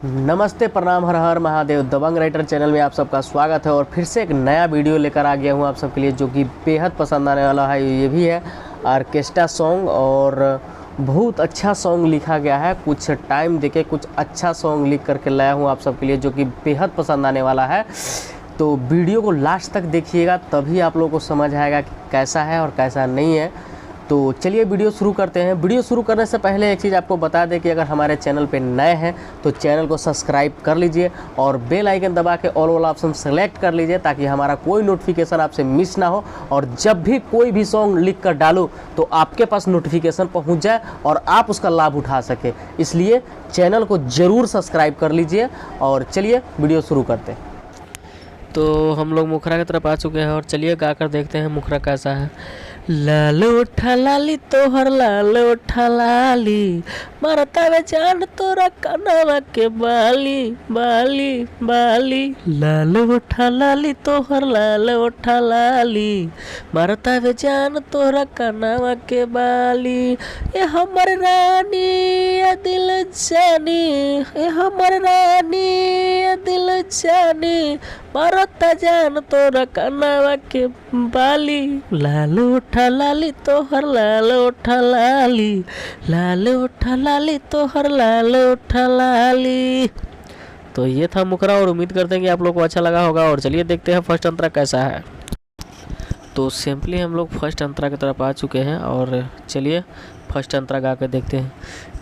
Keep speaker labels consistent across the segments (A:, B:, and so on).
A: नमस्ते, प्रणाम, हर हर महादेव। दबंग writer channel में आप सबका स्वागत है और फिर से एक नया वीडियो लेकर आ गया हूँ आप सबके लिए, जो कि बेहद पसंद आने वाला है। ये भी है ऑर्केस्ट्रा सॉन्ग और बहुत अच्छा सॉन्ग लिखा गया है। कुछ टाइम देके कुछ अच्छा सॉन्ग लिख करके लाया हूँ आप सबके लिए, जो कि बेहद पसंद आने वाला है। तो वीडियो को लास्ट तक देखिएगा, तभी आप लोगों को समझ आएगा कि कैसा है और कैसा नहीं है। तो चलिए वीडियो शुरू करते हैं। वीडियो शुरू करने से पहले एक चीज़ आपको बता दें कि अगर हमारे चैनल पे नए हैं तो चैनल को सब्सक्राइब कर लीजिए और बेल आइकन दबा के ऑल वाला ऑप्शन सेलेक्ट कर लीजिए, ताकि हमारा कोई नोटिफिकेशन आपसे मिस ना हो और जब भी कोई भी सॉन्ग लिख कर डालूँ तो आपके पास नोटिफिकेशन पहुँच जाए और आप उसका लाभ उठा सके। इसलिए चैनल को ज़रूर सब्सक्राइब कर लीजिए और चलिए वीडियो शुरू करते हैं। तो हम लोग मुखरा की तरफ आ चुके हैं और चलिए गाकर देखते हैं मुखरा कैसा है। लाल उठा लाली तोहर लाल उठा लाली, मारता वे जान तोरा कनवा के बाली बाली बाली। लाल उठा लाली तोहर लाल उठा लाली, मारता वे जान तोरा कनवा के बाली। ये हमर रानी ये दिल जानी, ये हमर रानी ये दिल जानी, मारता जान तोरा कनवा के बाली। लाल उठा लाली तोहर लाल उठा लाली, लाल उठा लाली तोहर लाल उठा लाली। तो ये था मुखरा और उम्मीद करते हैं कि आप लोग को अच्छा लगा होगा। और चलिए देखते हैं फर्स्ट अंतरा कैसा है। तो सिंपली हम लोग फर्स्ट अंतरा की तरफ आ चुके हैं और चलिए फर्स्ट अंतरा गा के देखते हैं।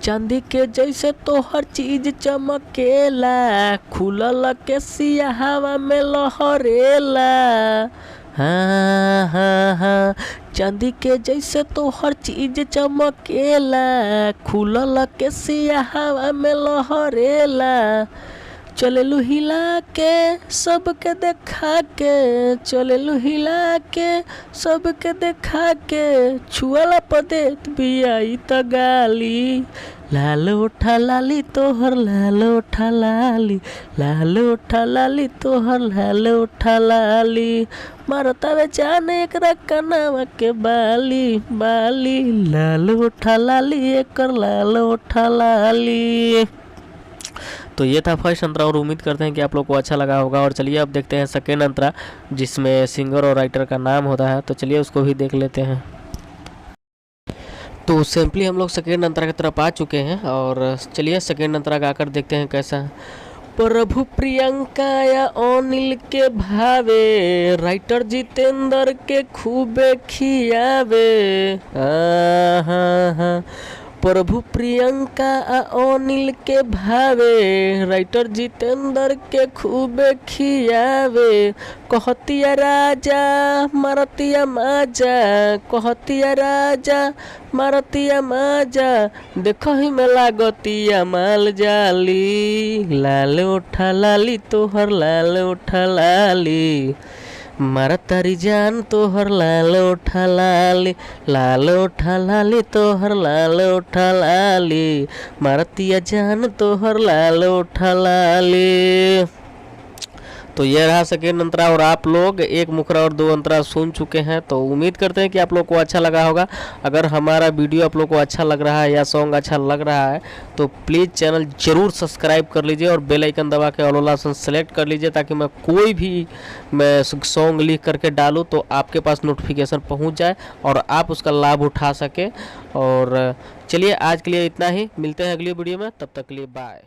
A: चांदी के जैसे तो हर चीज चमकेला, खुलल के सिया हवा में लहरेला। हाँ हाँ हाँ, चांदी के जैसे तो हर चीज चमकेला, खुलल के सिया हवा में लहरेला। चलेलू हिला के सबके देखा के, चलेलू हिला के सबके देखा के, छुअला पदेत बियाई त गाली। लाल उठा लाली तोहर लाल उठा लाली, लाल उठा लाली तोहर लाल उठा लाली, मारता वे जान एकरा कनवा के बाली बाली। लाल उठा लाली एकर लाल उठा लाली। तो ये था फर्स्ट अंतरा और उम्मीद करते हैं कि आप लोग को अच्छा लगा होगा। और चलिए अब देखते हैं सेकेंड अंतरा, जिसमें सिंगर और राइटर का नाम होता है। तो चलिए उसको भी देख लेते हैं। तो सिंपली हम लोग सेकेंड अंतरा की तरफ आ चुके हैं और चलिए सेकेंड अंतरा गाकर देखते हैं कैसा है। प्रभु प्रियंका या अनिल के भावे, राइटर जितेंद्र के खूबे खियावे। हाँ हाँ, प्रभु प्रियंका अनिल के भावे, राइटर जितेंद्र के खूबे खियावे। कहतिया राजा मारतिया माजा, कहतिया राजा मारतिया माजा, देखो ही में लागतिया माल जाली। लाल उठा लाली तोहर लाल उठा लाली, मारतारी जान तोहर लाल उठा लाली, लाल उठा लाली तोहर लाल उठा लाली, मारतिया जान तोहर लाल उठा लाली। तो ये रहा सेकेंड अंतरा और आप लोग एक मुखरा और दो अंतरा सुन चुके हैं। तो उम्मीद करते हैं कि आप लोग को अच्छा लगा होगा। अगर हमारा वीडियो आप लोग को अच्छा लग रहा है या सॉन्ग अच्छा लग रहा है तो प्लीज़ चैनल ज़रूर सब्सक्राइब कर लीजिए और बेल आइकन दबा के ऑल वाला ऑप्शन सेलेक्ट कर लीजिए, ताकि मैं कोई भी सॉन्ग लिख करके डालूँ तो आपके पास नोटिफिकेशन पहुँच जाए और आप उसका लाभ उठा सके। और चलिए आज के लिए इतना ही, मिलते हैं अगली वीडियो में, तब तक के लिए बाय।